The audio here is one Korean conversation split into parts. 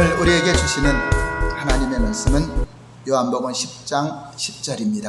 오늘 우리에게 주시는 하나님의 말씀은 요한복음 10장 10절입니다.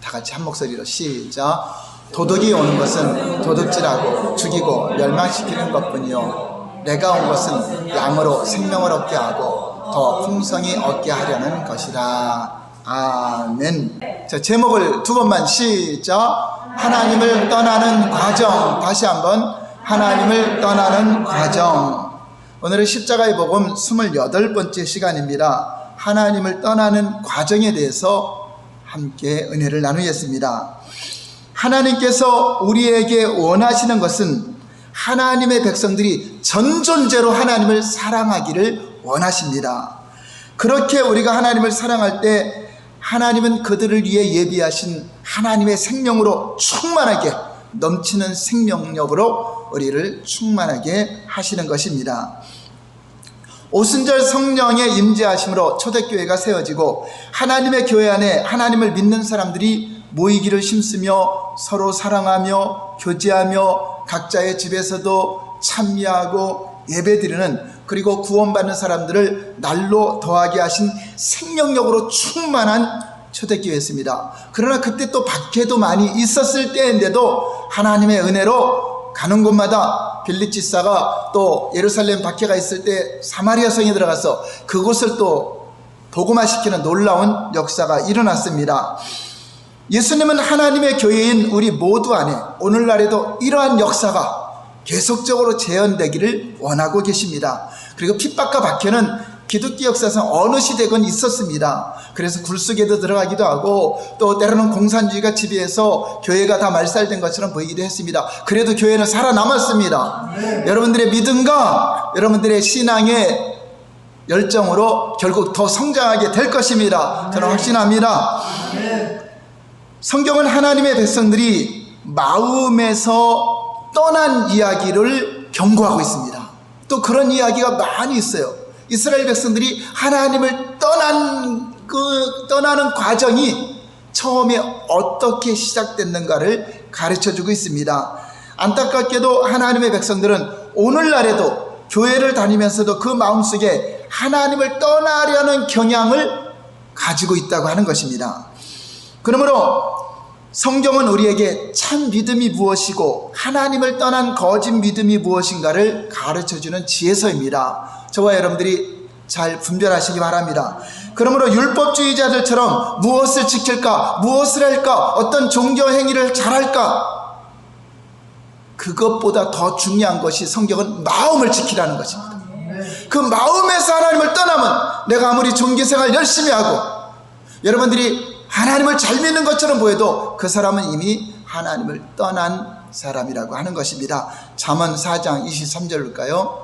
다 같이 한 목소리로 시작. 도둑이 오는 것은 도둑질하고 죽이고 멸망시키는 것뿐이요 내가 온 것은 양으로 생명을 얻게 하고 더 풍성히 얻게 하려는 것이라. 아멘. 자, 제목을 두 번만 시작. 하나님을 떠나는 과정. 다시 한번 하나님을 떠나는 과정. 오늘은 십자가의 복음 28번째 시간입니다. 하나님을 떠나는 과정에 대해서 함께 은혜를 나누겠습니다. 하나님께서 우리에게 원하시는 것은 하나님의 백성들이 전존재로 하나님을 사랑하기를 원하십니다. 그렇게 우리가 하나님을 사랑할 때 하나님은 그들을 위해 예비하신 하나님의 생명으로 충만하게 넘치는 생명력으로 우리를 충만하게 하시는 것입니다. 오순절 성령의 임재하심으로 초대교회가 세워지고 하나님의 교회 안에 하나님을 믿는 사람들이 모이기를 힘쓰며 서로 사랑하며 교제하며 각자의 집에서도 찬미하고 예배드리는, 그리고 구원받는 사람들을 날로 더하게 하신 생명력으로 충만한 초대교회였습니다. 그러나 그때 또 박해도 많이 있었을 때인데도 하나님의 은혜로 가는 곳마다 빌립 지사가 또 예루살렘 박해가 있을 때 사마리아 성에 들어가서 그곳을 또 복음화시키는 놀라운 역사가 일어났습니다. 예수님은 하나님의 교회인 우리 모두 안에 오늘날에도 이러한 역사가 계속적으로 재현되기를 원하고 계십니다. 그리고 핍박과 박해는 기독교 역사상 어느 시대건 있었습니다. 그래서 굴속에도 들어가기도 하고 또 때로는 공산주의가 지배해서 교회가 다 말살된 것처럼 보이기도 했습니다. 그래도 교회는 살아남았습니다. 네. 여러분들의 믿음과 여러분들의 신앙의 열정으로 결국 더 성장하게 될 것입니다. 저는 확신합니다. 성경은 하나님의 백성들이 마음에서 떠난 이야기를 경고하고 있습니다. 또 그런 이야기가 많이 있어요. 이스라엘 백성들이 하나님을 떠나는 과정이 처음에 어떻게 시작됐는가를 가르쳐주고 있습니다. 안타깝게도 하나님의 백성들은 오늘날에도 교회를 다니면서도 그 마음속에 하나님을 떠나려는 경향을 가지고 있다고 하는 것입니다. 그러므로 성경은 우리에게 참 믿음이 무엇이고 하나님을 떠난 거짓 믿음이 무엇인가를 가르쳐주는 지혜서입니다. 저와 여러분들이 잘 분별하시기 바랍니다. 그러므로 율법주의자들처럼 무엇을 지킬까, 무엇을 할까, 어떤 종교 행위를 잘할까, 그것보다 더 중요한 것이 성경은 마음을 지키라는 것입니다. 그 마음에서 하나님을 떠나면 내가 아무리 종교생활 열심히 하고 여러분들이 하나님을 잘 믿는 것처럼 보여도 그 사람은 이미 하나님을 떠난 사람이라고 하는 것입니다. 잠언 4장 23절일까요?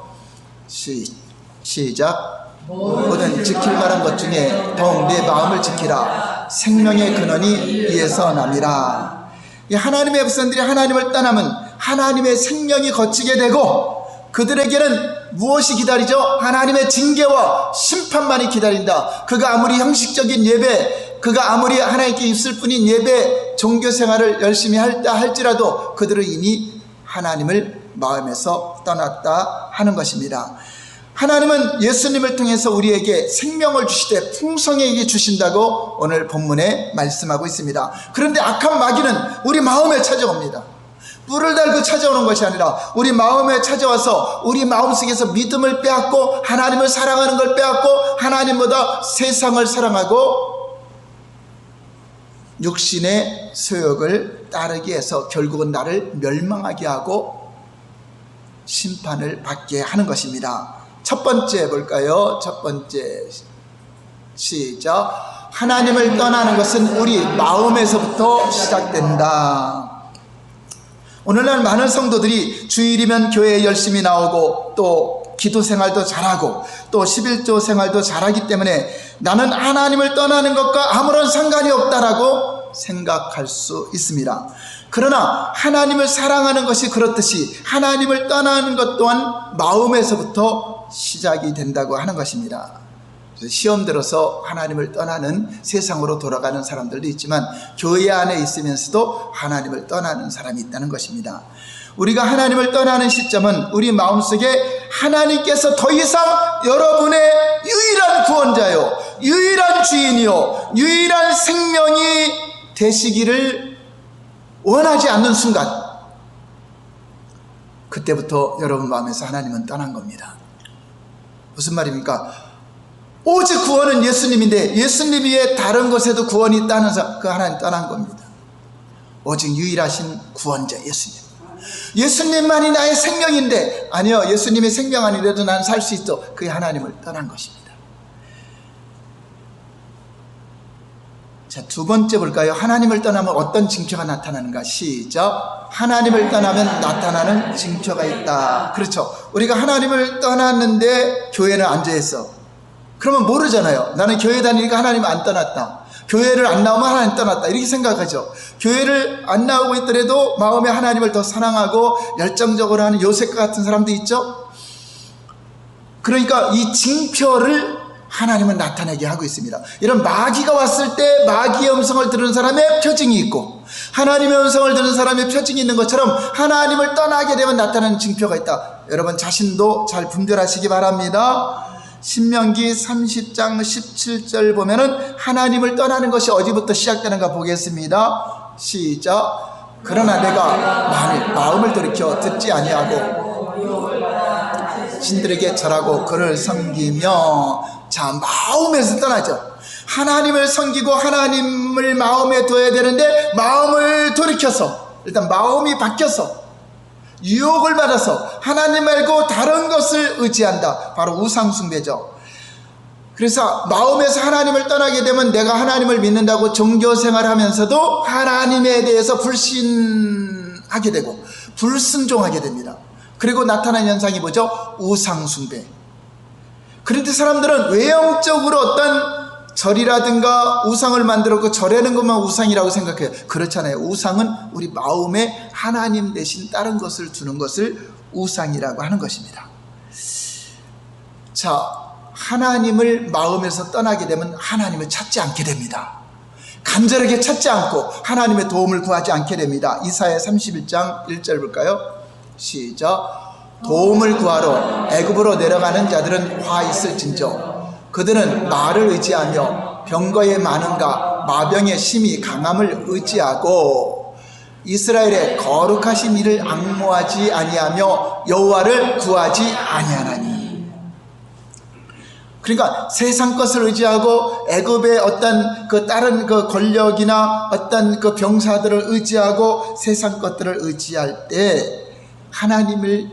시작. 모든 지킬 만한 것 중에 더욱 내 마음을 지키라. 생명의 근원이 이에서 남이라. 하나님의 백성들이 하나님을 떠나면 하나님의 생명이 걷히게 되고 그들에게는 무엇이 기다리죠? 하나님의 징계와 심판만이 기다린다. 그가 아무리 형식적인 예배, 그가 아무리 하나님께 있을 뿐인 예배, 종교생활을 열심히 할지라도 그들은 이미 하나님을 마음에서 떠났다 하는 것입니다. 하나님은 예수님을 통해서 우리에게 생명을 주시되 풍성하게 주신다고 오늘 본문에 말씀하고 있습니다. 그런데 악한 마귀는 우리 마음에 찾아옵니다. 뿔을 달고 찾아오는 것이 아니라 우리 마음에 찾아와서 우리 마음속에서 믿음을 빼앗고 하나님을 사랑하는 걸 빼앗고 하나님보다 세상을 사랑하고 육신의 소욕을 따르게 해서 결국은 나를 멸망하게 하고 심판을 받게 하는 것입니다. 첫 번째 볼까요? 첫 번째 시작. 하나님을 떠나는 것은 우리 마음에서부터 시작된다. 오늘날 많은 성도들이 주일이면 교회에 열심히 나오고 또 기도 생활도 잘하고 또 11조 생활도 잘하기 때문에 나는 하나님을 떠나는 것과 아무런 상관이 없다라고 생각할 수 있습니다. 그러나 하나님을 사랑하는 것이 그렇듯이 하나님을 떠나는 것 또한 마음에서부터 시작이 된다고 하는 것입니다. 시험 들어서 하나님을 떠나는 세상으로 돌아가는 사람들도 있지만 교회 안에 있으면서도 하나님을 떠나는 사람이 있다는 것입니다. 우리가 하나님을 떠나는 시점은 우리 마음속에 하나님께서 더 이상 여러분의 유일한 구원자요, 유일한 주인이요, 유일한 생명이 되시기를 원하지 않는 순간, 그때부터 여러분 마음에서 하나님은 떠난 겁니다. 무슨 말입니까? 오직 구원은 예수님인데 예수님 외에 다른 곳에도 구원이 있다는 그 하나님 떠난 겁니다. 오직 유일하신 구원자 예수님. 예수님만이 나의 생명인데, 아니요, 예수님의 생명 아니라도 난 살 수 있어. 그게 하나님을 떠난 것입니다. 자, 두 번째 볼까요? 하나님을 떠나면 어떤 징표가 나타나는가? 시작. 하나님을 떠나면 나타나는 징표가 있다. 그렇죠. 우리가 하나님을 떠났는데 교회는 앉아있어. 그러면 모르잖아요. 나는 교회 다니니까 하나님 안 떠났다. 교회를 안 나오면 하나님 떠났다. 이렇게 생각하죠. 교회를 안 나오고 있더라도 마음에 하나님을 더 사랑하고 열정적으로 하는 요셉과 같은 사람도 있죠. 그러니까 이 징표를 하나님은 나타내게 하고 있습니다. 이런 마귀가 왔을 때 마귀의 음성을 들은 사람의 표징이 있고, 하나님의 음성을 들은 사람의 표징이 있는 것처럼 하나님을 떠나게 되면 나타나는 징표가 있다. 여러분 자신도 잘 분별하시기 바랍니다. 신명기 30장 17절 보면은 하나님을 떠나는 것이 어디부터 시작되는가 보겠습니다. 시작. 그러나 내가 만일 마음을 돌이켜 듣지 아니하고 신들에게 절하고 그를 섬기며, 자, 마음에서 떠나죠. 하나님을 섬기고 하나님을 마음에 둬야 되는데 마음을 돌이켜서, 일단 마음이 바뀌어서 유혹을 받아서 하나님 말고 다른 것을 의지한다. 바로 우상숭배죠. 그래서 마음에서 하나님을 떠나게 되면 내가 하나님을 믿는다고 종교생활을 하면서도 하나님에 대해서 불신하게 되고 불순종하게 됩니다. 그리고 나타나는 현상이 뭐죠? 우상숭배. 그런데 사람들은 외형적으로 어떤 절이라든가 우상을 만들었고 절하는 것만 우상이라고 생각해요. 그렇잖아요. 우상은 우리 마음에 하나님 대신 다른 것을 두는 것을 우상이라고 하는 것입니다. 자, 하나님을 마음에서 떠나게 되면 하나님을 찾지 않게 됩니다. 간절하게 찾지 않고 하나님의 도움을 구하지 않게 됩니다. 이사야 31장 1절 볼까요? 시작. 도움을 구하러 애굽으로 내려가는 자들은 화 있을진저 그들은 말을 의지하며 병거의 많음과 마병의 심히 강함을 의지하고 이스라엘의 거룩하신 이를 앙모하지 아니하며 여호와를 구하지 아니하나니. 그러니까 세상 것을 의지하고 애굽의 어떤 그 다른 그 권력이나 어떤 그 병사들을 의지하고 세상 것들을 의지할 때 하나님을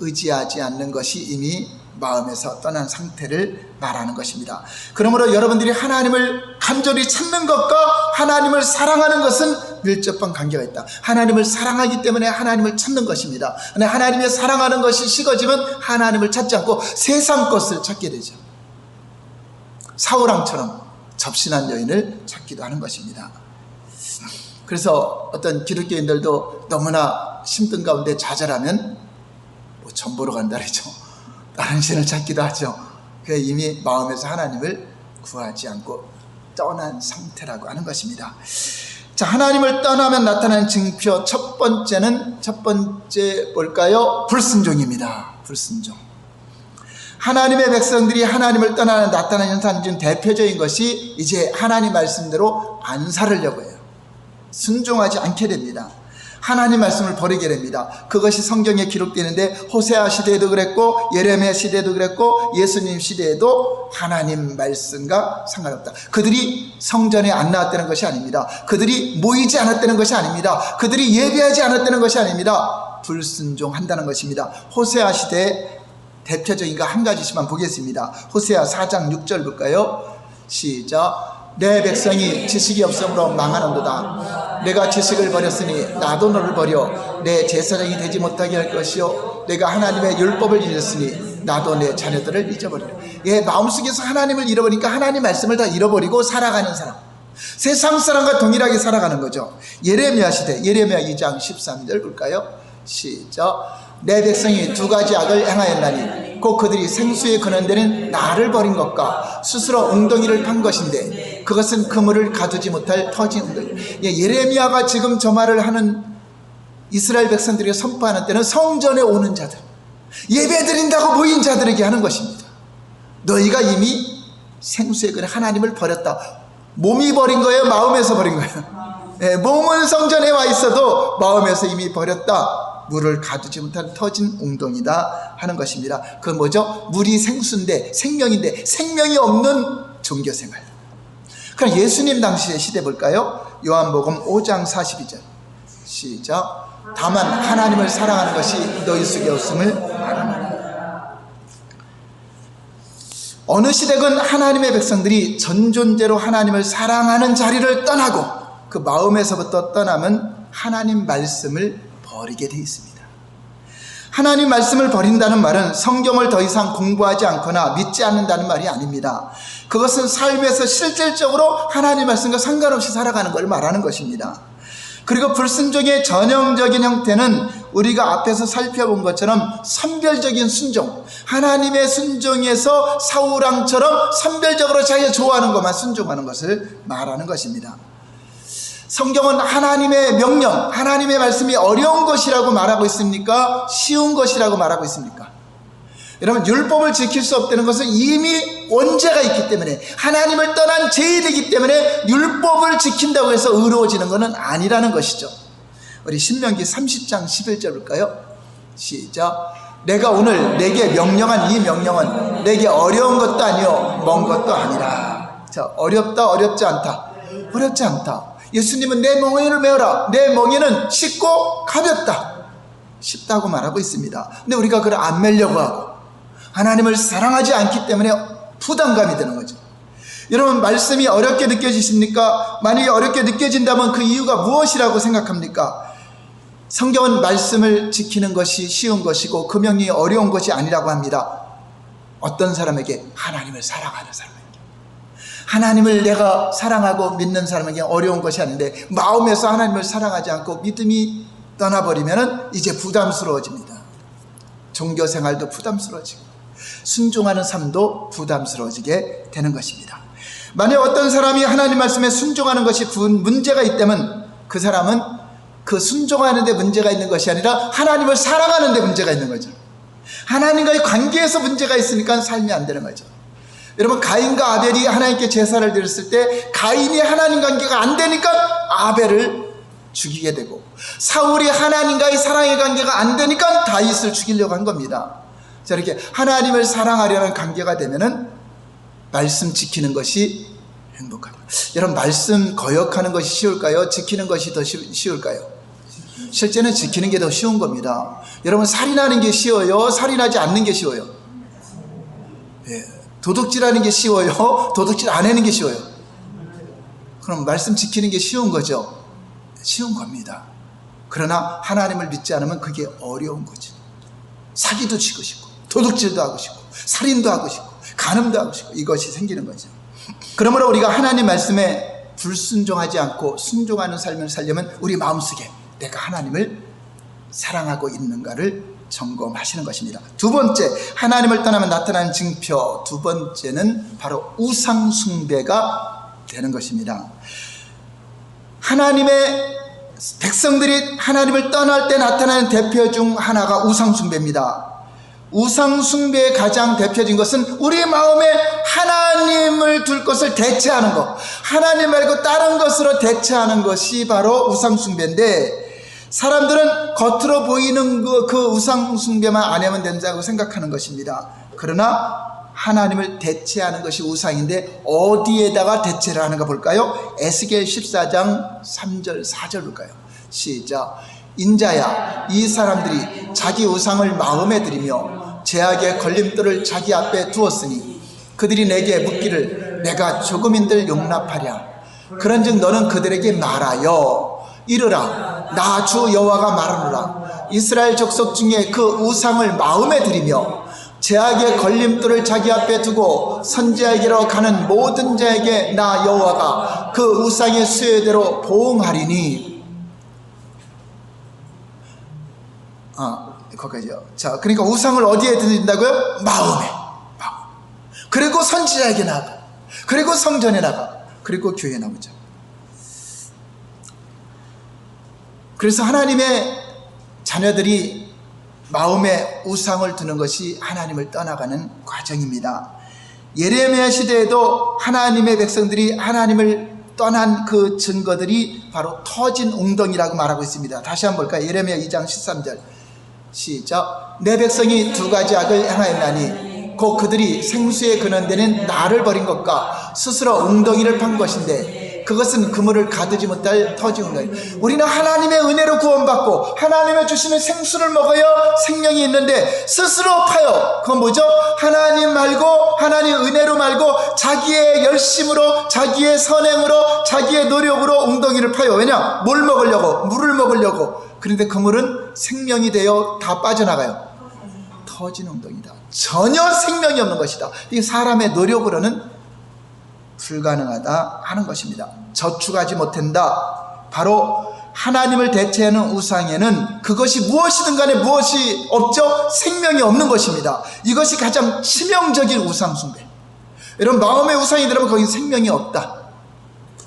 의지하지 않는 것이 이미 마음에서 떠난 상태를 말하는 것입니다. 그러므로 여러분들이 하나님을 간절히 찾는 것과 하나님을 사랑하는 것은 밀접한 관계가 있다. 하나님을 사랑하기 때문에 하나님을 찾는 것입니다. 하나님의 사랑하는 것이 식어지면 하나님을 찾지 않고 세상 것을 찾게 되죠. 사울왕처럼 접신한 여인을 찾기도 하는 것입니다. 그래서 어떤 기독교인들도 너무나 힘든 가운데 좌절하면 뭐 전 보러 간다 그러죠. 다른 신을 찾기도 하죠. 그게 이미 마음에서 하나님을 구하지 않고 떠난 상태라고 하는 것입니다. 자, 하나님을 떠나면 나타나는 징표 첫 번째 뭘까요? 불순종입니다. 불순종. 하나님의 백성들이 하나님을 떠나는 나타나는 현상 중 대표적인 것이 이제 하나님 말씀대로 안 살으려고 해요. 순종하지 않게 됩니다. 하나님 말씀을 버리게 됩니다. 그것이 성경에 기록되는데 호세아 시대에도 그랬고 예레미야 시대에도 그랬고 예수님 시대에도 하나님 말씀과 상관없다. 그들이 성전에 안 나왔다는 것이 아닙니다. 그들이 모이지 않았다는 것이 아닙니다. 그들이 예배하지 않았다는 것이 아닙니다. 불순종한다는 것입니다. 호세아 시대의 대표적인 거 한 가지씩만 보겠습니다. 호세아 4장 6절 볼까요? 시작. 내 백성이 지식이 없으므로 망하는도다. 내가 지식을 버렸으니 나도 너를 버려 내 제사장이 되지 못하게 할 것이요 내가 하나님의 율법을 잊었으니 나도 내 자녀들을 잊어버리라. 예, 마음속에서 하나님을 잃어버리니까 하나님 말씀을 다 잃어버리고 살아가는 사람, 세상 사람과 동일하게 살아가는 거죠. 예레미야 시대 예레미야 2장 13절 볼까요? 시작. 내 백성이 두 가지 악을 행하였나니 곧 그들이 생수에 근원되는 나를 버린 것과 스스로 웅덩이를 판 것인데 그것은 그물을 가두지 못할 터진 웅덩이. 예, 예레미야가 지금 저 말을 하는 이스라엘 백성들에게 선포하는 때는 성전에 오는 자들, 예배 드린다고 모인 자들에게 하는 것입니다. 너희가 이미 생수의 근에 하나님을 버렸다. 몸이 버린 거예요? 마음에서 버린 거예요? 몸은 성전에 와 있어도 마음에서 이미 버렸다. 물을 가두지 못한 터진 웅덩이다 하는 것입니다. 그건 뭐죠? 물이 생수인데, 생명인데 생명이 없는 종교생활. 그럼 예수님 당시의 시대 볼까요? 요한복음 5장 42절 시작. 다만 하나님을 사랑하는 것이 너희 속에 없음을 알아라. 어느 시대건 하나님의 백성들이 전존재로 하나님을 사랑하는 자리를 떠나고 그 마음에서부터 떠나면 하나님 말씀을 버리게 되어 있습니다. 하나님 말씀을 버린다는 말은 성경을 더 이상 공부하지 않거나 믿지 않는다는 말이 아닙니다. 그것은 삶에서 실질적으로 하나님 말씀과 상관없이 살아가는 걸 말하는 것입니다. 그리고 불순종의 전형적인 형태는 우리가 앞에서 살펴본 것처럼 선별적인 순종, 하나님의 순종에서 사울왕처럼 선별적으로 자기가 좋아하는 것만 순종하는 것을 말하는 것입니다. 성경은 하나님의 명령, 하나님의 말씀이 어려운 것이라고 말하고 있습니까? 쉬운 것이라고 말하고 있습니까? 여러분, 율법을 지킬 수 없다는 것은 이미 원죄가 있기 때문에, 하나님을 떠난 죄인이기 때문에 율법을 지킨다고 해서 의로워지는 것은 아니라는 것이죠. 우리 신명기 30장 11절 볼까요? 시작. 내가 오늘 내게 명령한 이 명령은 내게 어려운 것도 아니요 먼 것도 아니라. 자, 어렵다, 어렵지 않다. 어렵지 않다. 예수님은 내 멍에를 메어라. 내 멍에는 쉽고 가볍다. 쉽다고 말하고 있습니다. 근데 우리가 그걸 안 메려고 하고 하나님을 사랑하지 않기 때문에 부담감이 드는 거죠. 여러분, 말씀이 어렵게 느껴지십니까? 만약에 어렵게 느껴진다면 그 이유가 무엇이라고 생각합니까? 성경은 말씀을 지키는 것이 쉬운 것이고 그 명령이 어려운 것이 아니라고 합니다. 어떤 사람에게? 하나님을 사랑하는 사람에게. 하나님을 내가 사랑하고 믿는 사람에게 어려운 것이 아닌데, 마음에서 하나님을 사랑하지 않고 믿음이 떠나버리면 이제 부담스러워집니다. 종교생활도 부담스러워지고 순종하는 삶도 부담스러워지게 되는 것입니다. 만약 어떤 사람이 하나님 말씀에 순종하는 것이 문제가 있다면 그 사람은 그 순종하는 데 문제가 있는 것이 아니라 하나님을 사랑하는 데 문제가 있는 거죠. 하나님과의 관계에서 문제가 있으니까 삶이 안 되는 거죠. 여러분, 가인과 아벨이 하나님께 제사를 드렸을 때 가인이 하나님 관계가 안 되니까 아벨을 죽이게 되고, 사울이 하나님과의 사랑의 관계가 안 되니까 다윗을 죽이려고 한 겁니다. 자, 이렇게 하나님을 사랑하려는 관계가 되면은 말씀 지키는 것이 행복합니다. 여러분, 말씀 거역하는 것이 쉬울까요? 지키는 것이 더 쉬울까요? 실제는 지키는 게 더 쉬운 겁니다. 여러분, 살인하는 게 쉬워요? 살인하지 않는 게 쉬워요? 예. 도둑질하는 게 쉬워요? 도둑질 안 하는 게 쉬워요? 그럼 말씀 지키는 게 쉬운 거죠? 쉬운 겁니다. 그러나 하나님을 믿지 않으면 그게 어려운 거죠. 사기도 치고 싶고 도둑질도 하고 싶고 살인도 하고 싶고 간음도 하고 싶고 이것이 생기는 거죠. 그러므로 우리가 하나님 말씀에 불순종하지 않고 순종하는 삶을 살려면 우리 마음속에 내가 하나님을 사랑하고 있는가를 점검하시는 것입니다. 두 번째, 하나님을 떠나면 나타나는 징표, 두 번째는 바로 우상 숭배가 되는 것입니다. 하나님의 백성들이 하나님을 떠날 때 나타나는 대표 중 하나가 우상 숭배입니다. 우상 숭배의 가장 대표적인 것은 우리 마음에 하나님을 둘 것을 대체하는 것, 하나님 말고 다른 것으로 대체하는 것이 바로 우상 숭배인데, 사람들은 겉으로 보이는 그 우상 숭배만 안 하면 된다고 생각하는 것입니다. 그러나 하나님을 대체하는 것이 우상인데 어디에다가 대체를 하는가 볼까요? 에스겔 14장 3절 4절 볼까요? 시작. 인자야, 이 사람들이 자기 우상을 마음에 들이며 죄악의 걸림돌을 자기 앞에 두었으니 그들이 내게 묻기를 내가 조금인들 용납하랴. 그런즉 너는 그들에게 말하여 이르라. 나 주 여호와가 말하노라. 이스라엘 족속 중에 그 우상을 마음에 들이며 죄악의 걸림돌을 자기 앞에 두고 선지자에게로 가는 모든 자에게 나 여호와가 그 우상의 수혜대로 보응하리니. 거기까지요. 자, 그러니까 우상을 어디에 드린다고요? 마음. 그리고 선지자에게 나가, 그리고 성전에 나가, 그리고 교회에 나오죠. 그래서 하나님의 자녀들이 마음에 우상을 두는 것이 하나님을 떠나가는 과정입니다. 예레미야 시대에도 하나님의 백성들이 하나님을 떠난 그 증거들이 바로 터진 웅덩이라고 말하고 있습니다. 다시 한번 볼까요? 예레미야 2장 13절 시작. 내 백성이 두 가지 악을 행하였나니 곧 그들이 생수에 근원되는 나를 버린 것과 스스로 웅덩이를 판 것인데 그것은 그물을 가두지 못할 터진 웅덩이. 우리는 하나님의 은혜로 구원받고 하나님의 주시는 생수를 먹어야 생명이 있는데 스스로 파요. 그건 뭐죠? 하나님 말고, 하나님 은혜로 말고 자기의 열심으로, 자기의 선행으로, 자기의 노력으로 웅덩이를 파요. 왜냐? 뭘 먹으려고? 물을 먹으려고. 그런데 그물은 생명이 되어 다 빠져나가요. 터진 웅덩이다. 전혀 생명이 없는 것이다. 이게 사람의 노력으로는 불가능하다 하는 것입니다. 저축하지 못한다. 바로 하나님을 대체하는 우상에는 그것이 무엇이든 간에 무엇이 없죠? 생명이 없는 것입니다. 이것이 가장 치명적인 우상 숭배. 여러분, 마음의 우상이 들어가면 거기 생명이 없다.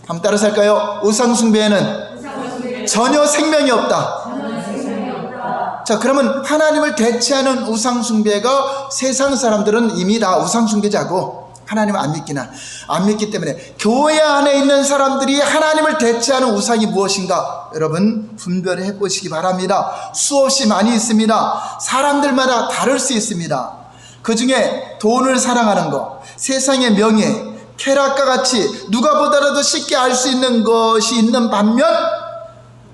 한번 따라서 할까요? 우상 숭배에는 전혀 생명이 없다. 자, 그러면 하나님을 대체하는 우상 숭배가 세상 사람들은 이미 다 우상 숭배자고 하나님을 안 믿기 때문에 교회 안에 있는 사람들이 하나님을 대체하는 우상이 무엇인가 여러분 분별해 보시기 바랍니다. 수없이 많이 있습니다. 사람들마다 다를 수 있습니다. 그 중에 돈을 사랑하는 것, 세상의 명예, 쾌락과 같이 누가 보더라도 쉽게 알 수 있는 것이 있는 반면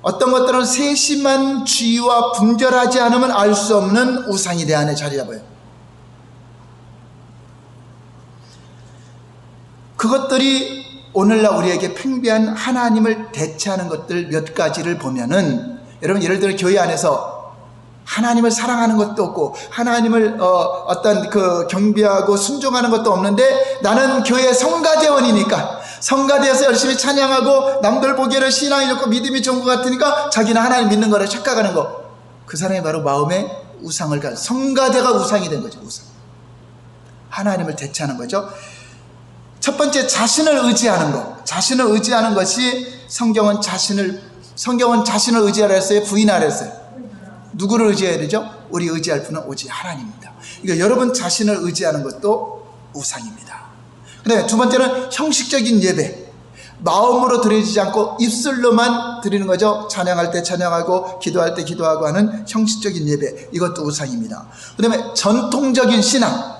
어떤 것들은 세심한 주의와 분별하지 않으면 알 수 없는 우상이 내 안에 자리 잡아요. 그것들이 오늘날 우리에게 팽배한 하나님을 대체하는 것들 몇 가지를 보면은, 여러분 예를 들어 교회 안에서 하나님을 사랑하는 것도 없고 하나님을 어떤 그 경배하고 순종하는 것도 없는데 나는 교회 성가대원이니까 성가대에서 열심히 찬양하고 남들 보기에는 신앙이 좋고 믿음이 좋은 것 같으니까 자기는 하나님 믿는 거를 착각하는 거, 그 사람이 바로 마음에 우상을 가진, 성가대가 우상이 된 거죠. 우상, 하나님을 대체하는 거죠. 첫 번째, 자신을 의지하는 것. 자신을 의지하는 것이 성경은 자신을 의지하라 했어요? 부인하라 했어요? 누구를 의지해야 되죠? 우리 의지할 분은 오직 하나님입니다. 그러니까 여러분 자신을 의지하는 것도 우상입니다. 그 다음에 두 번째는 형식적인 예배. 마음으로 드려지지 않고 입술로만 드리는 거죠. 찬양할 때 찬양하고 기도할 때 기도하고 하는 형식적인 예배, 이것도 우상입니다. 그 다음에 전통적인 신앙.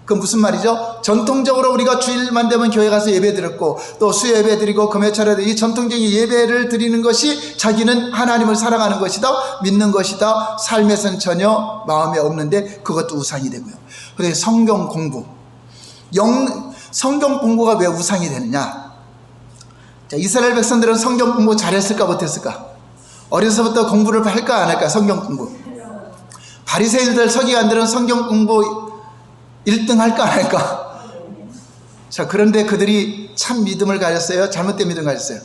그건 무슨 말이죠? 전통적으로 우리가 주일만 되면 교회 가서 예배 드렸고 또 수요 예배 드리고 금요 차례 이 전통적인 예배를 드리는 것이 자기는 하나님을 사랑하는 것이다, 믿는 것이다, 삶에서는 전혀 마음에 없는데 그것도 우상이 되고요. 그런데 성경 공부, 성경 공부가 왜 우상이 되느냐? 자, 이스라엘 백성들은 성경 공부 잘했을까 못했을까? 어려서부터 공부를 할까 안 할까? 성경 공부. 바리새인들 서기관들은 성경 공부 1등 할까 안 할까? 자, 그런데 그들이 참 믿음을 가졌어요? 잘못된 믿음을 가졌어요?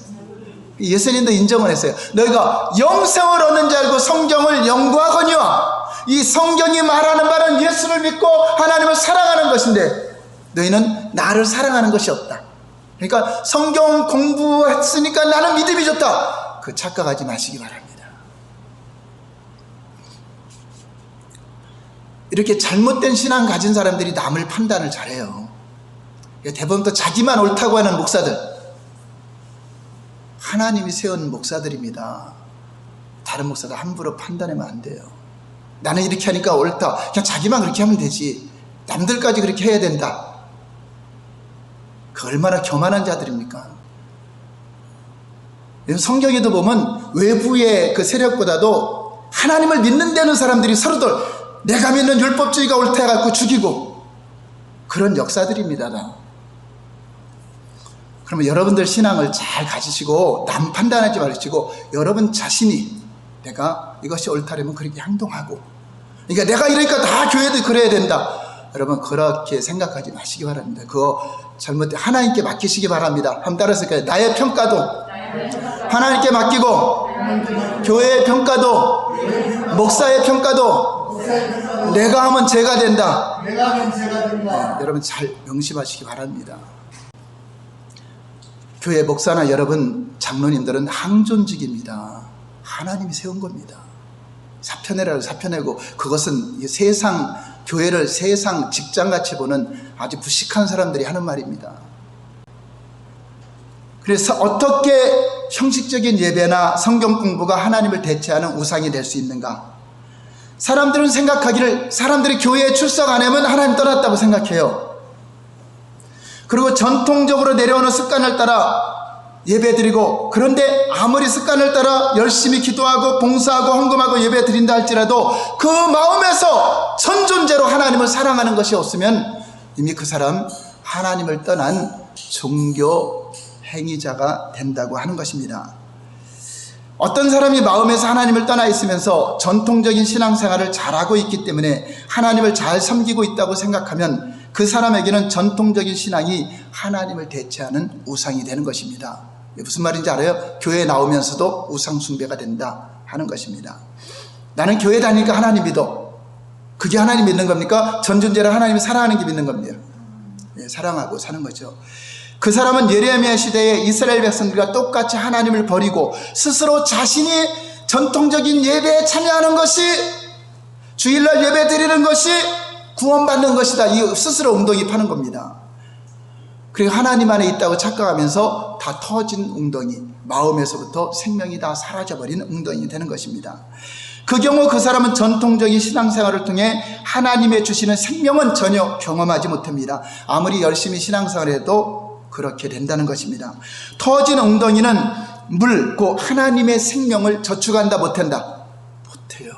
예수님도 인정을 했어요. 너희가 영생을 얻는 줄 알고 성경을 연구하거니와 이 성경이 말하는 바는 예수를 믿고 하나님을 사랑하는 것인데 너희는 나를 사랑하는 것이 없다. 그러니까 성경 공부했으니까 나는 믿음이 좋다. 그 착각하지 마시기 바랍니다. 이렇게 잘못된 신앙 가진 사람들이 남을 판단을 잘해요. 대부분 또 자기만 옳다고 하는 목사들, 하나님이 세운 목사들입니다. 다른 목사들 함부로 판단하면 안 돼요. 나는 이렇게 하니까 옳다, 그냥 자기만 그렇게 하면 되지 남들까지 그렇게 해야 된다. 그 얼마나 교만한 자들입니까? 성경에도 보면 외부의 그 세력보다도 하나님을 믿는 데는 사람들이 서로들 내가 믿는 율법주의가 옳다 해갖고 죽이고 그런 역사들입니다. 그러면 여러분들 신앙을 잘 가지시고 남 판단하지 마시고 여러분 자신이 내가 이것이 옳다면 그렇게 행동하고, 그러니까 내가 이러니까 다 교회도 그래야 된다. 여러분 그렇게 생각하지 마시기 바랍니다. 그거 잘못돼 하나님께 맡기시기 바랍니다. 한번 따라서 할까요? 나의 평가도 하나님께 맡기고 교회의 평가도 목사의 평가도 내가 하면 죄가 된다. 여러분 잘 명심하시기 바랍니다. 교회 목사나 여러분 장로님들은 항존직입니다. 하나님이 세운 겁니다. 사표내라고 사표내고, 그것은 이 세상 교회를 세상 직장같이 보는 아주 부식한 사람들이 하는 말입니다. 그래서 어떻게 형식적인 예배나 성경 공부가 하나님을 대체하는 우상이 될 수 있는가? 사람들은 생각하기를 사람들이 교회에 출석 안 하면 하나님 떠났다고 생각해요. 그리고 전통적으로 내려오는 습관을 따라 예배드리고, 그런데 아무리 습관을 따라 열심히 기도하고 봉사하고 헌금하고 예배드린다 할지라도 그 마음에서 전존재로 하나님을 사랑하는 것이 없으면 이미 그 사람 하나님을 떠난 종교 행위자가 된다고 하는 것입니다. 어떤 사람이 마음에서 하나님을 떠나 있으면서 전통적인 신앙생활을 잘하고 있기 때문에 하나님을 잘 섬기고 있다고 생각하면 그 사람에게는 전통적인 신앙이 하나님을 대체하는 우상이 되는 것입니다. 무슨 말인지 알아요? 교회에 나오면서도 우상 숭배가 된다 하는 것입니다. 나는 교회 다니니까 하나님 믿어. 그게 하나님 믿는 겁니까? 전존재를 하나님을 사랑하는 게 믿는 겁니다. 사랑하고 사는 거죠. 그 사람은 예레미야 시대에 이스라엘 백성들과 똑같이 하나님을 버리고 스스로 자신이 전통적인 예배에 참여하는 것이, 주일날 예배 드리는 것이 구원받는 것이다, 이 스스로 웅덩이 파는 겁니다. 그리고 하나님 안에 있다고 착각하면서 다 터진 웅덩이, 마음에서부터 생명이 다 사라져버린 웅덩이 되는 것입니다. 그 경우 그 사람은 전통적인 신앙생활을 통해 하나님의 주시는 생명은 전혀 경험하지 못합니다. 아무리 열심히 신앙생활을 해도 그렇게 된다는 것입니다. 터진 웅덩이는 물, 그 하나님의 생명을 저축한다 못한다? 못해요.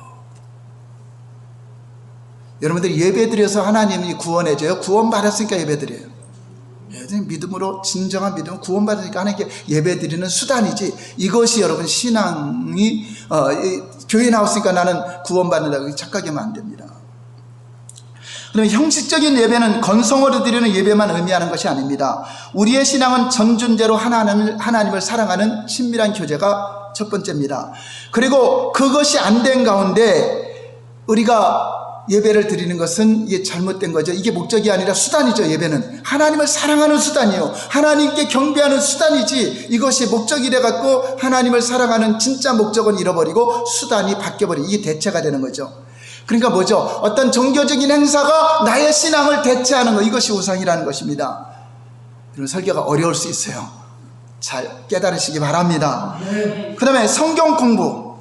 여러분들이 예배드려서 하나님이 구원해줘요? 구원받았으니까 예배드려요. 믿음으로, 진정한 믿음은 구원받으니까 하나님께 예배드리는 수단이지, 이것이 여러분 신앙이 교회에 나왔으니까 나는 구원받는다고 착각하면 안 됩니다. 그러면 형식적인 예배는 건성으로 드리는 예배만 의미하는 것이 아닙니다. 우리의 신앙은 전존재로 하나님을 사랑하는 친밀한 교제가 첫 번째입니다. 그리고 그것이 안 된 가운데 우리가 예배를 드리는 것은 이게 잘못된 거죠. 이게 목적이 아니라 수단이죠. 예배는 하나님을 사랑하는 수단이에요. 하나님께 경배하는 수단이지, 이것이 목적이 돼갖고 하나님을 사랑하는 진짜 목적은 잃어버리고 수단이 바뀌어버리고, 이게 대체가 되는 거죠. 그러니까 뭐죠? 어떤 종교적인 행사가 나의 신앙을 대체하는 것, 이것이 우상이라는 것입니다. 이런 설교가 어려울 수 있어요. 잘 깨달으시기 바랍니다. 그 다음에 성경 공부.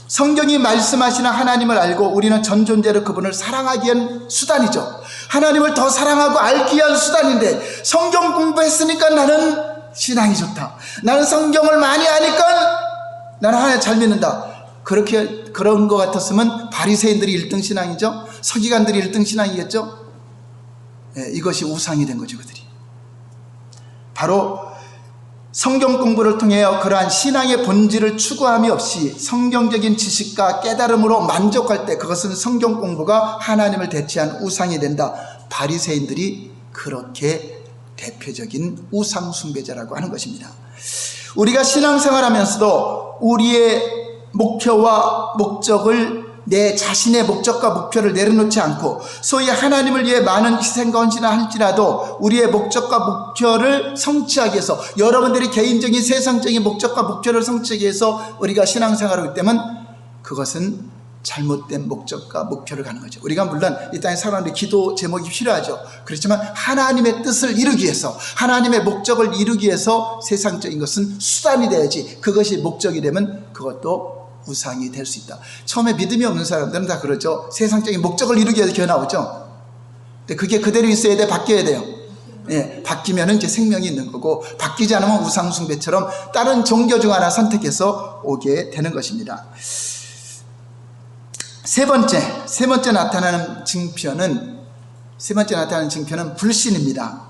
성경이 말씀하시는 하나님을 알고 우리는 전존재로 그분을 사랑하기 위한 수단이죠. 하나님을 더 사랑하고 알기 위한 수단인데, 성경 공부했으니까 나는 신앙이 좋다, 나는 성경을 많이 아니까 나는 하나님 잘 믿는다, 그런 것 같았으면 바리새인들이 1등 신앙이죠. 서기관들이 1등 신앙이겠죠. 이것이 우상이 된 거죠. 그들이 바로 성경 공부를 통해 그러한 신앙의 본질을 추구함이 없이 성경적인 지식과 깨달음으로 만족할 때 그것은 성경 공부가 하나님을 대체한 우상이 된다. 바리새인들이 그렇게 대표적인 우상 숭배자라고 하는 것입니다. 우리가 신앙생활하면서도 우리의 목표와 목적을, 내 자신의 목적과 목표를 내려놓지 않고 소위 하나님을 위해 많은 희생과 헌신을 할지라도 우리의 목적과 목표를 성취하기 위해서, 여러분들이 개인적인 세상적인 목적과 목표를 성취하기 위해서 우리가 신앙생활을 하기 때문에 그것은 잘못된 목적과 목표를 가는 거죠. 우리가 물론 이 땅에 살아가는데 기도 제목이 필요하죠. 그렇지만 하나님의 뜻을 이루기 위해서, 하나님의 목적을 이루기 위해서 세상적인 것은 수단이 돼야지, 그것이 목적이 되면 그것도 우상이 될 수 있다. 처음에 믿음이 없는 사람들은 다 그러죠. 세상적인 목적을 이루기 위해서 교회 나오죠. 근데 그게 그대로 있어야 돼? 바뀌어야 돼요? 바뀌면 이제 생명이 있는 거고, 바뀌지 않으면 우상숭배처럼 다른 종교 중 하나 선택해서 오게 되는 것입니다. 세 번째 나타나는 증표는 불신입니다.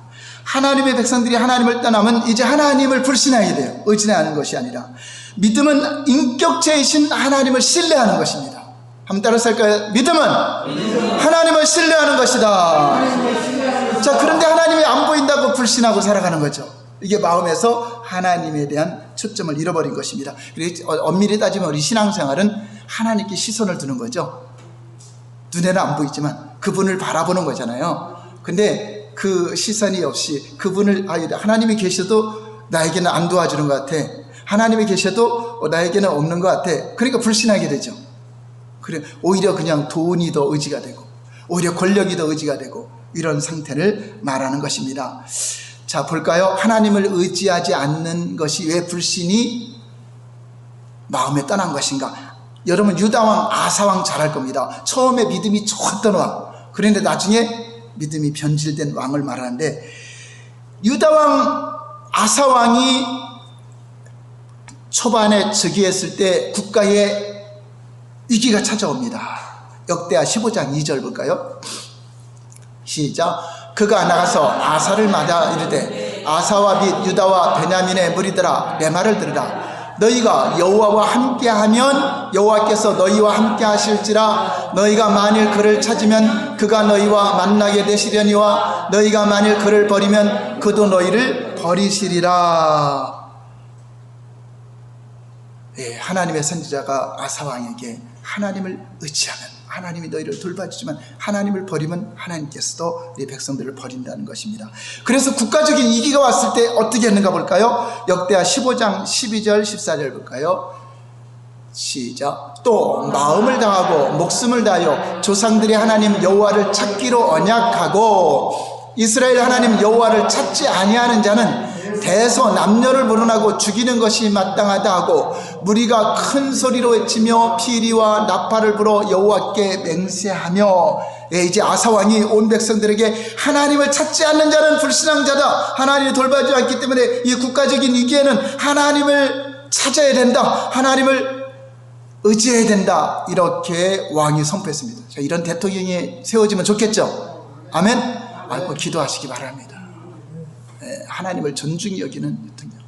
하나님의 백성들이 하나님을 떠나면 이제 하나님을 불신해야 돼요. 의지하는 것이 아니라. 믿음은 인격체이신 하나님을 신뢰하는 것입니다. 한번 따라서 할까요? 믿음은 하나님을 신뢰하는 것이다. 자, 그런데 하나님이 안 보인다고 불신하고 살아가는 거죠. 이게 마음에서 하나님에 대한 초점을 잃어버린 것입니다. 그리고 엄밀히 따지면 우리 신앙생활은 하나님께 시선을 두는 거죠. 눈에는 안 보이지만 그분을 바라보는 거잖아요. 근데 그 시선이 없이 그분을, 하나님이 계셔도 나에게는 안 도와주는 것 같아, 하나님이 계셔도 나에게는 없는 것 같아, 그러니까 불신하게 되죠. 그래, 오히려 그냥 돈이 더 의지가 되고, 오히려 권력이 더 의지가 되고, 이런 상태를 말하는 것입니다. 자, 볼까요? 하나님을 의지하지 않는 것이 왜 불신이 마음에 떠난 것인가? 여러분, 유다왕, 아사왕 잘 알 겁니다. 처음에 믿음이 좋았던 왕, 그런데 나중에 믿음이 변질된 왕을 말하는데, 유다왕, 아사왕이 초반에 즉위했을 때 국가에 위기가 찾아옵니다. 역대하 15장 2절 볼까요? 시작. 그가 나가서 아사를 맞아 이르되, 아사와 및 유다와 베냐민의 무리들아, 내 말을 들으라. 너희가 여호와와 함께하면 여호와께서 너희와 함께하실지라. 너희가 만일 그를 찾으면 그가 너희와 만나게 되시려니와 너희가 만일 그를 버리면 그도 너희를 버리시리라. 예, 하나님의 선지자가 아사왕에게 하나님을 의지하면 하나님이 너희를 돌봐주지만 하나님을 버리면 하나님께서도 이 백성들을 버린다는 것입니다. 그래서 국가적인 위기가 왔을 때 어떻게 했는가 볼까요? 역대하 15장 12절 14절 볼까요? 시작. 또 마음을 다하고 목숨을 다하여 조상들의 하나님 여호와를 찾기로 언약하고, 이스라엘 하나님 여호와를 찾지 아니하는 자는 대서 남녀를 불운하고 죽이는 것이 마땅하다 하고, 무리가 큰 소리로 외치며 피리와 나팔을 불어 여호와께 맹세하며. 예, 이제 아사왕이 온 백성들에게 하나님을 찾지 않는 자는 불신앙 자다, 하나님이 돌봐주지 않기 때문에 이 국가적인 위기에는 하나님을 찾아야 된다, 하나님을 의지해야 된다, 이렇게 왕이 선포했습니다. 자, 이런 대통령이 세워지면 좋겠죠? 아멘? 아이고, 기도하시기 바랍니다. 하나님을 존중히 여기는 대통령,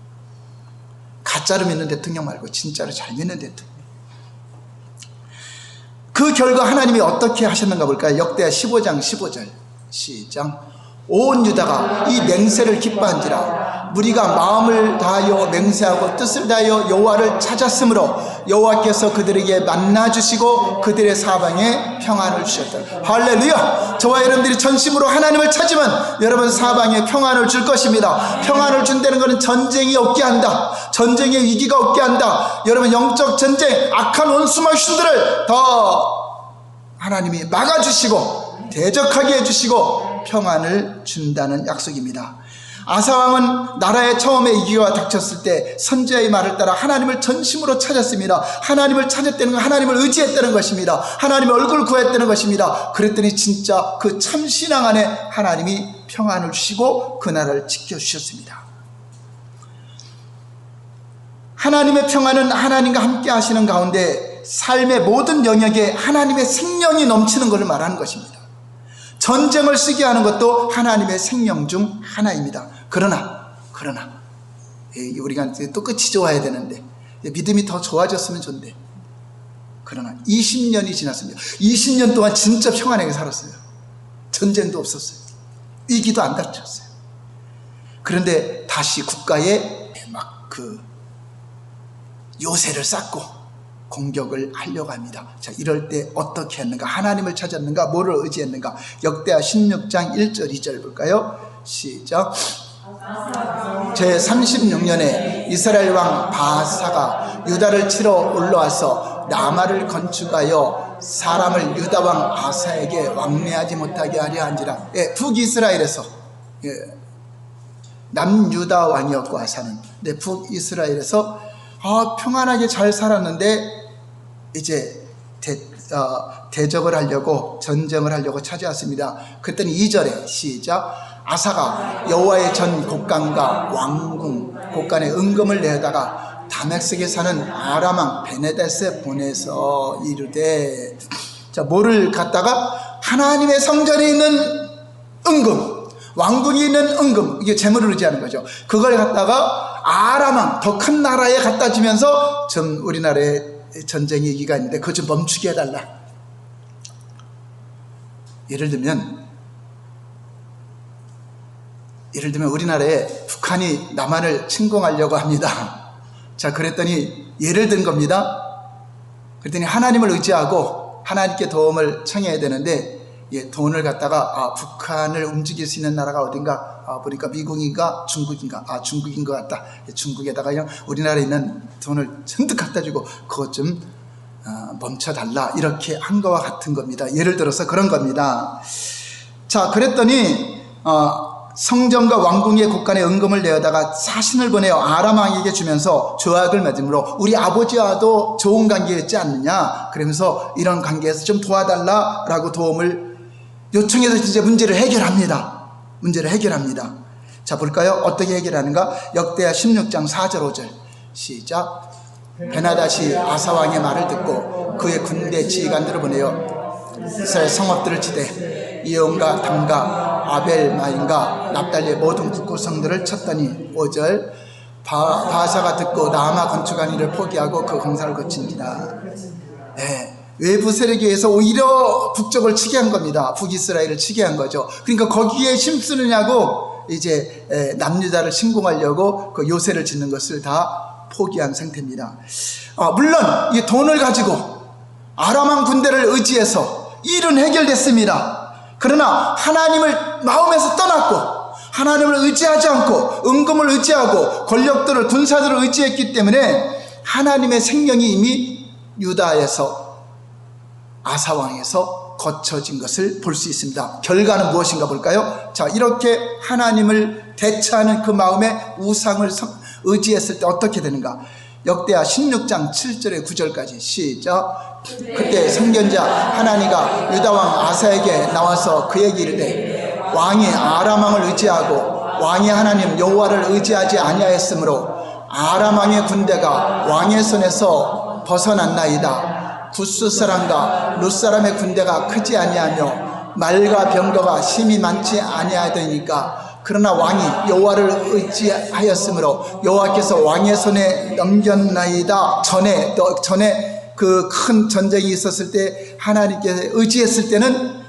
가짜로 믿는 대통령 말고 진짜로 잘 믿는 대통령. 그 결과 하나님이 어떻게 하셨는가 볼까요? 역대하 15장 15절 시작. 온 유다가 이 맹세를 기뻐한지라. 무리가 마음을 다하여 맹세하고 뜻을 다하여 여호와를 찾았으므로 여호와께서 그들에게 만나주시고 그들의 사방에 평안을 주셨다. 할렐루야. 저와 여러분들이 전심으로 하나님을 찾으면 여러분 사방에 평안을 줄 것입니다. 평안을 준다는 것은 전쟁이 없게 한다, 전쟁의 위기가 없게 한다. 여러분, 영적 전쟁, 악한 원수마 신들을 더 하나님이 막아주시고 대적하게 해주시고 평안을 준다는 약속입니다. 아사왕은 나라의 처음에 위기가 닥쳤을 때 선지자의 말을 따라 하나님을 전심으로 찾았습니다. 하나님을 찾았다는 건 하나님을 의지했다는 것입니다. 하나님의 얼굴을 구했다는 것입니다. 그랬더니 진짜 그 참신앙 안에 하나님이 평안을 주시고 그 나라를 지켜주셨습니다. 하나님의 평안은 하나님과 함께 하시는 가운데 삶의 모든 영역에 하나님의 생명이 넘치는 것을 말하는 것입니다. 전쟁을 쓰게 하는 것도 하나님의 생명 중 하나입니다. 그러나 우리가 또 끝이 좋아야 되는데, 믿음이 더 좋아졌으면 좋은데, 그러나 20년이 지났습니다. 20년 동안 진짜 평안하게 살았어요. 전쟁도 없었어요. 위기도 안 닥쳤어요. 그런데 다시 국가에 막 요새를 쌓고 공격을 하려고 합니다. 자, 이럴 때 어떻게 했는가? 하나님을 찾았는가? 뭐를 의지했는가? 역대하 16장 1절 2절 볼까요? 시작. 제 36년에 이스라엘 왕 바사가 유다를 치러 올라와서 라마를 건축하여 사람을 유다 왕 아사에게 왕래하지 못하게 하려 한지라. 예, 북이스라엘에서, 남유다 왕이었고 아사는, 근데 북이스라엘에서 평안하게 잘 살았는데 이제 대적을 하려고, 전쟁을 하려고 찾아왔습니다. 그랬더니 2절에 시작. 아사가 여호와의 전 곡간과 왕궁 곡간에 은금을 내다가 다메섹에 사는 아람왕 베네닷에 보내서 이르되. 자, 뭐를 갖다가? 하나님의 성전에 있는 은금, 왕궁에 있는 은금, 이게 재물을 의지하는 거죠. 그걸 갖다가 아람왕, 더 큰 나라에 갖다 주면서 좀 우리나라에 전쟁 얘기가 있는데 그거 좀 멈추게 해달라. 예를 들면 우리나라에 북한이 남한을 침공하려고 합니다. 자, 그랬더니 예를 든 겁니다. 그랬더니 하나님을 의지하고 하나님께 도움을 청해야 되는데, 돈을 갖다가 북한을 움직일 수 있는 나라가 어딘가 보니까 미국인가 중국인가, 중국인 것 같다. 중국에다가 그냥 우리나라에 있는 돈을 잔뜩 갖다 주고 그것 좀 멈춰달라 이렇게 한 거와 같은 겁니다. 예를 들어서 그런 겁니다. 자, 그랬더니 성전과 왕궁의 곳간에 은금을 내어다가 사신을 보내어 아람 왕에게 주면서 조약을 맺음으로 우리 아버지와도 좋은 관계였지 않느냐, 그러면서 이런 관계에서 좀 도와달라라고 도움을 요청해서 이제 문제를 해결합니다. 자, 볼까요? 어떻게 해결하는가? 역대하 16장 4절 5절 시작. 베나닷이 아사왕의 말을 듣고 그의 군대 지휘관들을 보내어 이스라엘 성읍들을 치되 이온과 단과 아벨마임과 납달리의 모든 국고성들을 쳤더니 5절 바사가 듣고 나아마 건축한 일을 포기하고 그 공사를 거칩니다. 네, 외부 세력에 의해서 오히려 북쪽을 치게 한 겁니다. 북이스라엘을 치게 한 거죠. 그러니까 거기에 힘쓰느냐고 이제 남유다를 침공하려고 그 요새를 짓는 것을 다 포기한 상태입니다. 물론 이 돈을 가지고 아람왕 군대를 의지해서 일은 해결됐습니다. 그러나 하나님을 마음에서 떠났고 하나님을 의지하지 않고 은금을 의지하고 권력들을 군사들을 의지했기 때문에 하나님의 생명이 이미 유다에서 아사왕에서 거쳐진 것을 볼 수 있습니다. 결과는 무엇인가 볼까요? 자, 이렇게 하나님을 대처하는 그 마음에 우상을 의지했을 때 어떻게 되는가? 역대하 16장 7절에 9절까지 시작. 그때 선견자 하나니가 유다왕 아사에게 나와서 그에게 이르되 왕이 아람왕을 의지하고 왕이 하나님 여호와를 의지하지 아니하였으므로 아람왕의 군대가 왕의 손에서 벗어났나이다. 구스 사람과 룻 사람의 군대가 크지 아니하며 말과 병거가 심히 많지 아니하더니까 그러나 왕이 여호와를 의지하였으므로 여호와께서 왕의 손에 넘겼나이다. 전에 그 큰 전쟁이 있었을 때 하나님께 의지했을 때는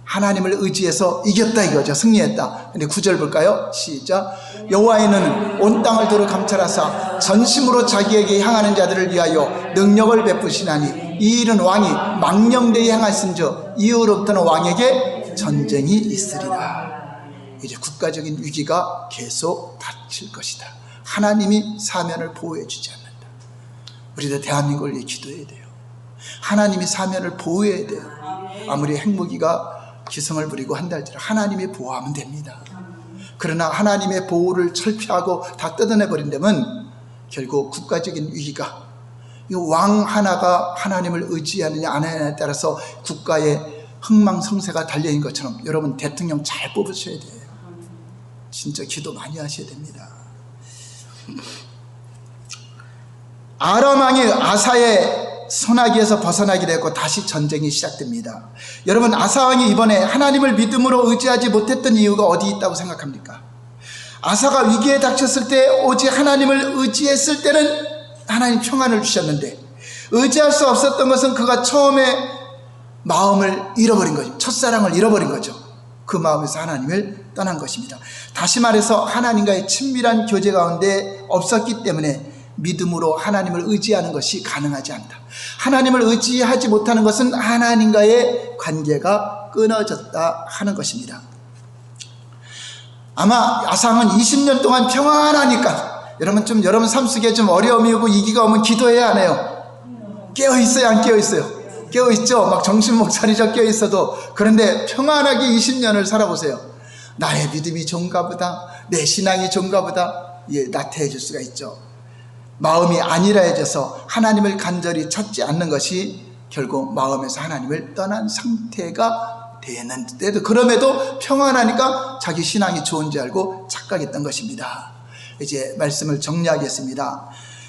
하나님을 의지해서 이겼다 이거죠. 승리했다. 근데 9절 볼까요? 시작. 여호와께서는 온 땅을 두루 감찰하사 전심으로 자기에게 향하는 자들을 위하여 능력을 베푸시나니 이 일은 왕이 망령되이 행하신즉 이후로부터는 왕에게 전쟁이 있으리라. 이제 국가적인 위기가 계속 닥칠 것이다. 하나님이 사면을 보호해 주지 않는다. 우리도 대한민국을 위해 기도해야 돼요. 하나님이 사면을 보호해야 돼요. 아무리 핵무기가 기승을 부리고 한달지라 하나님이 보호하면 됩니다. 그러나 하나님의 보호를 철폐하고 다 뜯어내버린다면 결국 국가적인 위기가, 이 왕 하나가 하나님을 의지하느냐 안 하느냐에 따라서 국가의 흥망성쇠가 달려있는 것처럼 여러분 대통령 잘 뽑으셔야 돼요. 진짜 기도 많이 하셔야 됩니다. 아람 왕이 아사의 손아귀에서 벗어나게 되고 다시 전쟁이 시작됩니다. 여러분, 아사 왕이 이번에 하나님을 믿음으로 의지하지 못했던 이유가 어디 있다고 생각합니까? 아사가 위기에 닥쳤을 때 오직 하나님을 의지했을 때는 하나님 평안을 주셨는데 의지할 수 없었던 것은 그가 처음에 마음을 잃어버린 거죠. 첫사랑을 잃어버린 거죠. 그 마음에서 하나님을 떠난 것입니다. 다시 말해서 하나님과의 친밀한 교제 가운데 없었기 때문에 믿음으로 하나님을 의지하는 것이 가능하지 않다. 하나님을 의지하지 못하는 것은 하나님과의 관계가 끊어졌다 하는 것입니다. 아마 아상은 20년 동안 평안하니까 여러분 삶 속에 좀 어려움이 오고 위기가 오면 기도해야 하네요. 깨어있어요, 안 깨어있어요? 깨어있죠. 막 정신 못 차리죠, 깨어있어도. 그런데 평안하게 20년을 살아보세요. 나의 믿음이 좋은가 보다, 내 신앙이 좋은가 보다, 나태해질 수가 있죠. 마음이 안일해져서 하나님을 간절히 찾지 않는 것이 결국 마음에서 하나님을 떠난 상태가 되는데도, 그럼에도 평안하니까 자기 신앙이 좋은지 알고 착각했던 것입니다. 이제 말씀을 정리하겠습니다.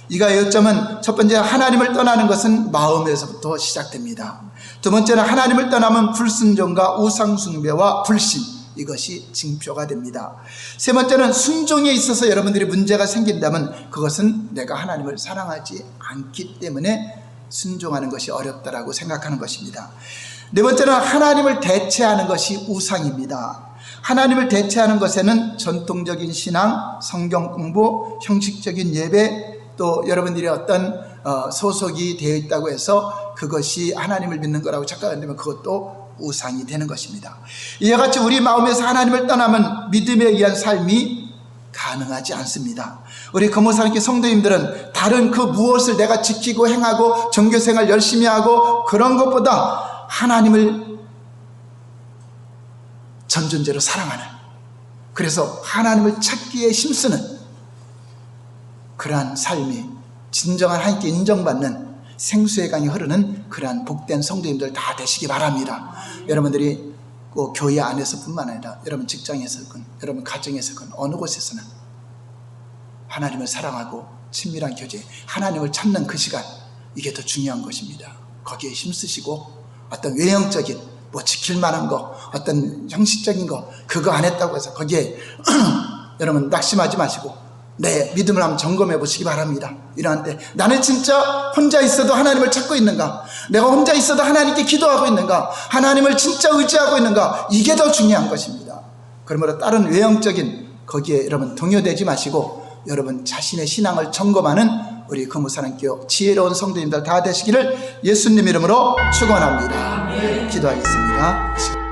이가 요점은 첫 번째, 하나님을 떠나는 것은 마음에서부터 시작됩니다. 두 번째는 하나님을 떠나면 불순종과 우상숭배와 불신, 이것이 징표가 됩니다. 세 번째는 순종에 있어서 여러분들이 문제가 생긴다면 그것은 내가 하나님을 사랑하지 않기 때문에 순종하는 것이 어렵다라고 생각하는 것입니다. 네 번째는 하나님을 대체하는 것이 우상입니다. 하나님을 대체하는 것에는 전통적인 신앙, 성경 공부, 형식적인 예배, 또 여러분들이 어떤 소속이 되어 있다고 해서 그것이 하나님을 믿는 거라고 착각한다면 그것도 우상이 되는 것입니다. 이와 같이 우리 마음에서 하나님을 떠나면 믿음에 의한 삶이 가능하지 않습니다. 우리 금호사랑교회 성도님들은 다른 그 무엇을 내가 지키고 행하고 종교생활 열심히 하고 그런 것보다 하나님을 전존재로 사랑하는, 그래서 하나님을 찾기에 힘쓰는 그러한 삶이 진정한 하나님께 인정받는 생수의 강이 흐르는 그러한 복된 성도님들 다 되시기 바랍니다. 여러분들이 꼭 교회 안에서뿐만 아니라 여러분 직장에서건 여러분 가정에서건 어느 곳에서나 하나님을 사랑하고 친밀한 교제, 하나님을 찾는 그 시간, 이게 더 중요한 것입니다. 거기에 힘쓰시고 어떤 외형적인 뭐 지킬 만한 거, 어떤 형식적인 거 그거 안 했다고 해서 거기에 여러분 낙심하지 마시고 내 믿음을 한번 점검해 보시기 바랍니다. 이러한데 나는 진짜 혼자 있어도 하나님을 찾고 있는가? 내가 혼자 있어도 하나님께 기도하고 있는가? 하나님을 진짜 의지하고 있는가? 이게 더 중요한 것입니다. 그러므로 다른 외형적인 거기에 여러분 동요되지 마시고 여러분 자신의 신앙을 점검하는 우리 금호사랑교회 지혜로운 성도님들 다 되시기를 예수님 이름으로 축원합니다. 기도하겠습니다.